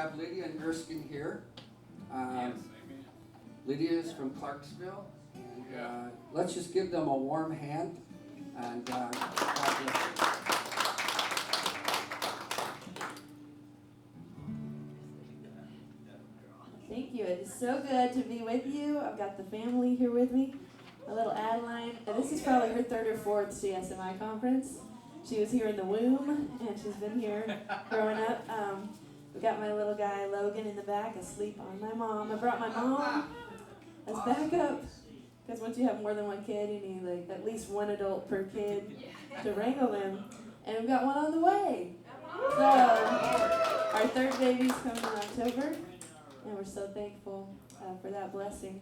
have Lydia and Erskin here. Lydia is from Clarksville. And, let's just give them a warm hand. And God bless you. Thank you. It is so good to be with you. I've got the family here with me. My little Adeline. And this is probably her third or fourth CSMI conference. She was here in the womb, and she's been here growing up. We got my little guy, Logan, in the back, asleep on my mom. I brought my mom as backup, because once you have more than one kid, you need like at least one adult per kid to wrangle them. And we've got one on the way. So our third baby's coming in October, and we're so thankful for that blessing.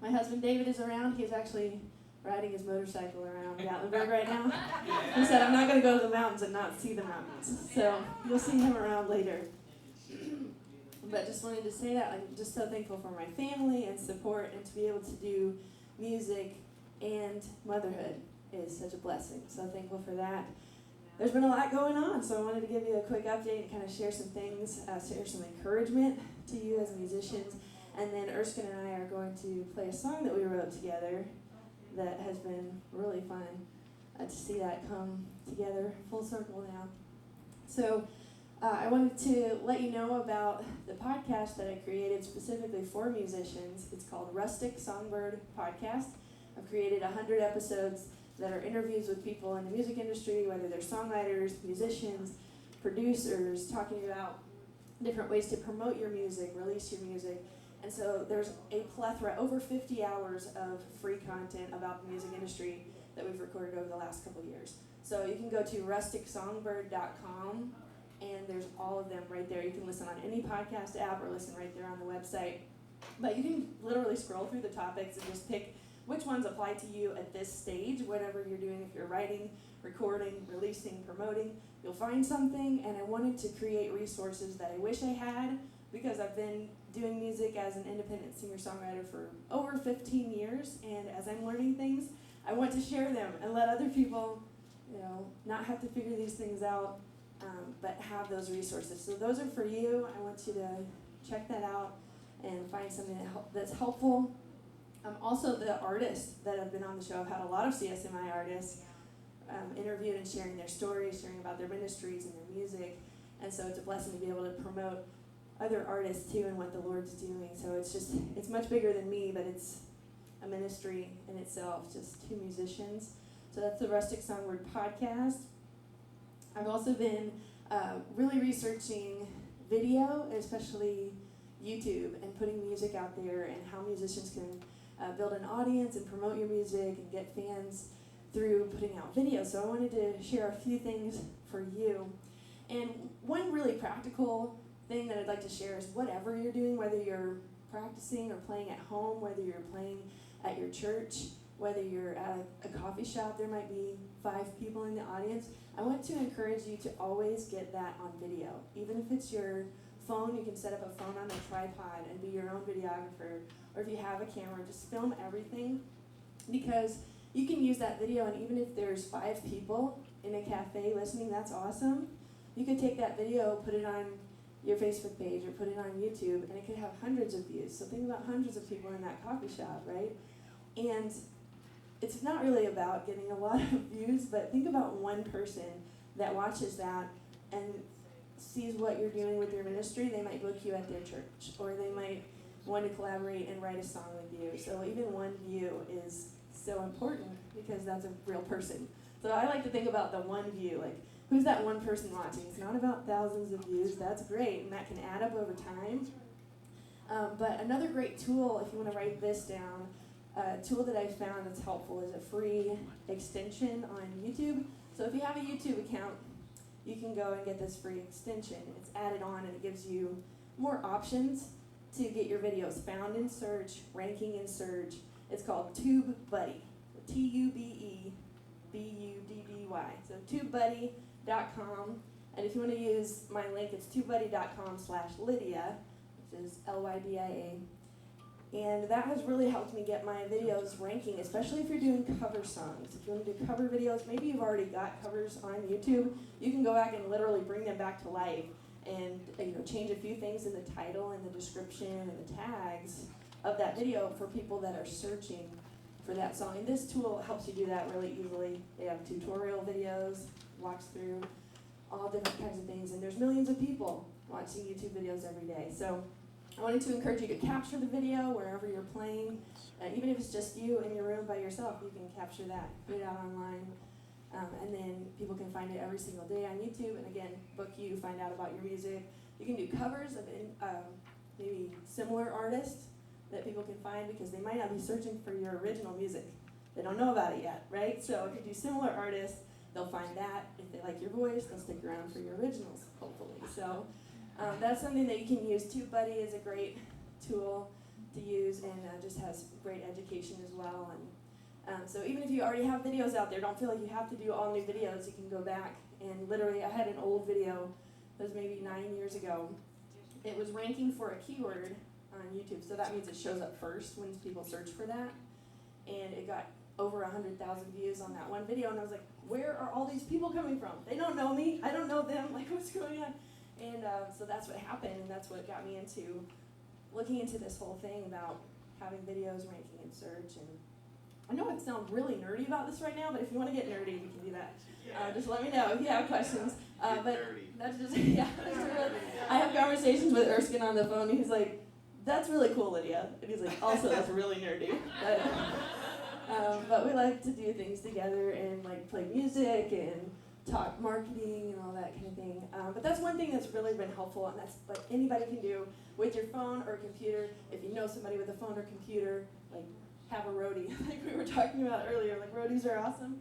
My husband David is around. He's actually riding his motorcycle around Gatlinburg right now. He said, I'm not going to go to the mountains and not see the mountains. So you'll see him around later. But just wanted to say that I'm just so thankful for my family and support, and to be able to do music and motherhood is such a blessing. So thankful for that. There's been a lot going on, so I wanted to give you a quick update and kind of share some things, share some encouragement to you as musicians. And then Erskin and I are going to play a song that we wrote together that has been really fun to see that come together full circle now. So I wanted to let you know about the podcast that I created specifically for musicians. It's called Rustic Songbird Podcast. I've created 100 episodes that are interviews with people in the music industry, whether they're songwriters, musicians, producers, talking about different ways to promote your music, release your music. And so there's a plethora, over 50 hours of free content about the music industry that we've recorded over the last couple of years. So you can go to rusticsongbird.com, and there's all of them right there. You can listen on any podcast app or listen right there on the website. But you can literally scroll through the topics and just pick which ones apply to you at this stage, whatever you're doing. If you're writing, recording, releasing, promoting, you'll find something. And I wanted to create resources that I wish I had, because I've been doing music as an independent singer-songwriter for over 15 years, and as I'm learning things, I want to share them and let other people, not have to figure these things out, but have those resources. So those are for you. I want you to check that out and find something that's helpful. Also, the artists that have been on the show, I've had a lot of CSMI artists interviewed and sharing their stories, sharing about their ministries and their music, and so it's a blessing to be able to promote other artists too and what the Lord's doing. So it's much bigger than me, but it's a ministry in itself, just two musicians. So that's the Rustic Songbird Podcast. I've also been really researching video, especially YouTube, and putting music out there and how musicians can build an audience and promote your music and get fans through putting out videos. So I wanted to share a few things for you. And one really practical thing that I'd like to share is whatever you're doing, whether you're practicing or playing at home, whether you're playing at your church, whether you're at a coffee shop, there might be 5 people in the audience. I want to encourage you to always get that on video. Even if it's your phone, you can set up a phone on a tripod and be your own videographer. Or if you have a camera, just film everything, because you can use that video, and even if there's 5 people in a cafe listening, that's awesome. You could take that video, put it on your Facebook page or put it on YouTube, and it could have hundreds of views. So think about hundreds of people in that coffee shop, right? And it's not really about getting a lot of views, but think about one person that watches that and sees what you're doing with your ministry. They might book you at their church, or they might want to collaborate and write a song with you. So even one view is so important, because that's a real person. So I like to think about the one view, like, who's that one person watching? It's not about thousands of views. That's great, and that can add up over time. But another great tool, if you want to write this down, a tool that I found that's helpful is a free extension on YouTube. So if you have a YouTube account, you can go and get this free extension. It's added on, and it gives you more options to get your videos found in search, ranking in search. It's called TubeBuddy, TubeBuddy. So TubeBuddy.com, and if you want to use my link, it's tubebuddy.com/Lydia, which is Lydia. And that has really helped me get my videos ranking, especially if you're doing cover songs. If you want to do cover videos, maybe you've already got covers on YouTube, you can go back and literally bring them back to life and change a few things in the title and the description and the tags of that video for people that are searching for that song. And this tool helps you do that really easily. They have tutorial videos, walks through all different kinds of things, and there's millions of people watching YouTube videos every day. So I wanted to encourage you to capture the video wherever you're playing. Even if it's just you in your room by yourself, you can capture that, put it out online, and then people can find it every single day on YouTube. And again, book you, find out about your music. You can do covers of maybe similar artists that people can find, because they might not be searching for your original music. They don't know about it yet, right? So if you do similar artists, they'll find that. If they like your voice, they'll stick around for your originals, hopefully. So that's something that you can use. TubeBuddy is a great tool to use, and just has great education as well. And so even if you already have videos out there, don't feel like you have to do all new videos. You can go back and literally, I had an old video that was maybe 9 years ago. It was ranking for a keyword on YouTube, so that means it shows up first when people search for that. And it got over 100,000 views on that one video, and I was like, where are all these people coming from? They don't know me, I don't know them, like what's going on? And so that's what happened, and that's what got me into looking into this whole thing about having videos ranking in search. And I know I sound really nerdy about this right now, but if you want to get nerdy, we can do that. Just let me know if you have questions. But that's just, yeah, that's really, I have conversations with Erskin on the phone, and he's like, that's really cool, Lydia. And he's like, also, that's really nerdy. But we like to do things together and like play music and talk marketing and all that kind of thing. But that's one thing that's really been helpful, and that's what anybody can do with your phone or computer. If you know somebody with a phone or computer, like have a roadie, like we were talking about earlier. Like roadies are awesome.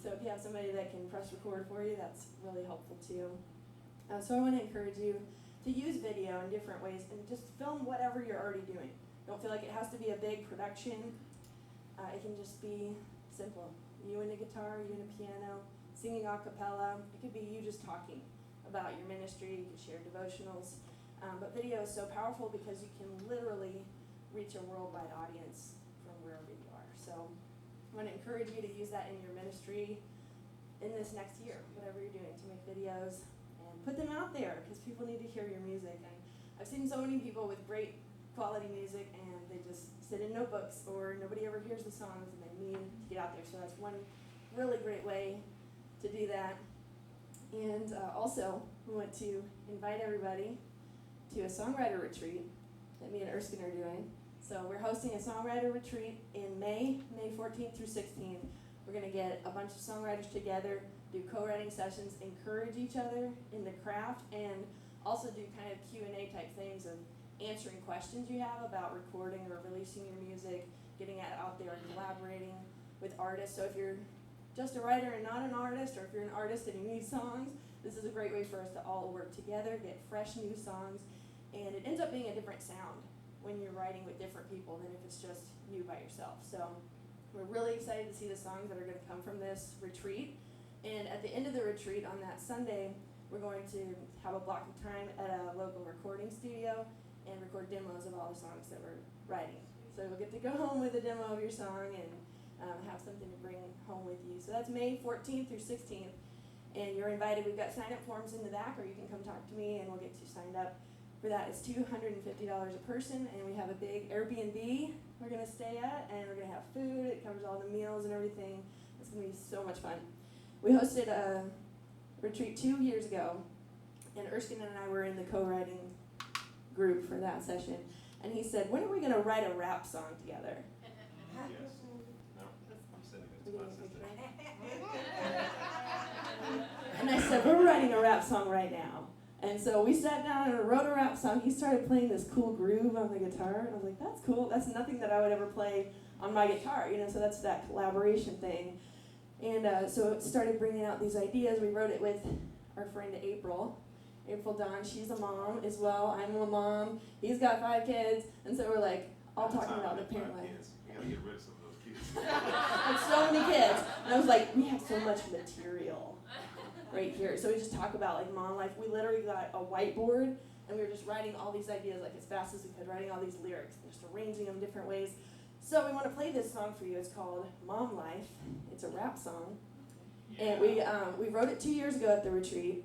So if you have somebody that can press record for you, that's really helpful too. So I want to encourage you to use video in different ways and just film whatever you're already doing. Don't feel like it has to be a big production. It can just be simple. You and a guitar, you and a piano, singing a cappella. It could be you just talking about your ministry. You can share devotionals. But video is so powerful because you can literally reach a worldwide audience from wherever you are. So I want to encourage you to use that in your ministry in this next year, whatever you're doing, to make videos and put them out there, because people need to hear your music. And I've seen so many people with great quality music, and they just sit in notebooks, or nobody ever hears the songs, and they need to get out there. So that's one really great way to do that. And also, we want to invite everybody to a songwriter retreat that me and Erskin are doing. So we're hosting a songwriter retreat in May 14th through 16th. We're going to get a bunch of songwriters together, do co-writing sessions, encourage each other in the craft, and also do kind of Q&A type things of answering questions you have about recording or releasing your music, getting it out there and collaborating with artists. So if you're just a writer and not an artist, or if you're an artist and you need songs, this is a great way for us to all work together, get fresh new songs, and it ends up being a different sound when you're writing with different people than if it's just you by yourself. So we're really excited to see the songs that are going to come from this retreat. And at the end of the retreat on that Sunday, we're going to have a block of time at a local recording studio and record demos of all the songs that we're writing. So you'll get to go home with a demo of your song and have something to bring home with you. So that's May 14th through 16th, and you're invited. We've got sign-up forms in the back, or you can come talk to me and we'll get you signed up. For that, it's $250 a person, and we have a big Airbnb we're going to stay at, and we're going to have food. It covers all the meals and everything. It's going to be so much fun. We hosted a retreat 2 years ago, and Erskin and I were in the co-writing group for that session, and he said, when are we going to write a rap song together? Yes. No, I'm sending it to my sister. And I said, we're writing a rap song right now. And so we sat down and wrote a rap song. He started playing this cool groove on the guitar, and I was like, that's cool. That's nothing that I would ever play on my guitar, so that's that collaboration thing. And so it started bringing out these ideas. We wrote it with our friend April Dawn. She's a mom as well. I'm a mom. He's got 5 kids. And so we're like all talking about the parent life. We gotta get rid of some of those kids. Like so many kids. And I was like, we have so much material right here. So we just talk about like mom life. We literally got a whiteboard, and we were just writing all these ideas like as fast as we could, writing all these lyrics, and just arranging them different ways. So we want to play this song for you. It's called Mom Life. It's a rap song. Yeah. And we wrote it 2 years ago at the retreat,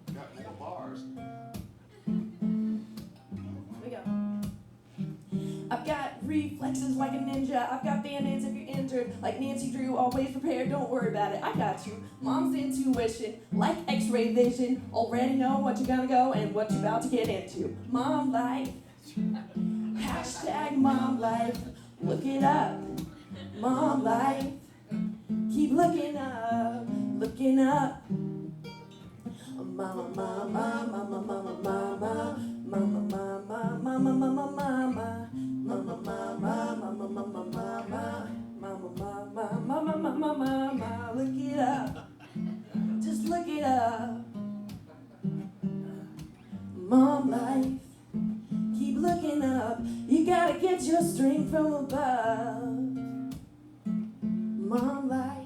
I've got reflexes like a ninja. I've got band-aids if you're injured. Like Nancy Drew, always prepared, don't worry about it. I got you. Mom's intuition, like x-ray vision. Already know what you're gonna go and what you're about to get into. Mom life. Hashtag mom life. Look it up. Mom life. Keep looking up. Looking up. Mama, mama, mama, mama, mama, mama, mama, mama, mama, mama, mama, mama, mama, mama, mama, mama, mama, look it up. Just look it up. Mom life. Keep looking up. You gotta get your strength from above. Mom life.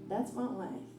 That's my life.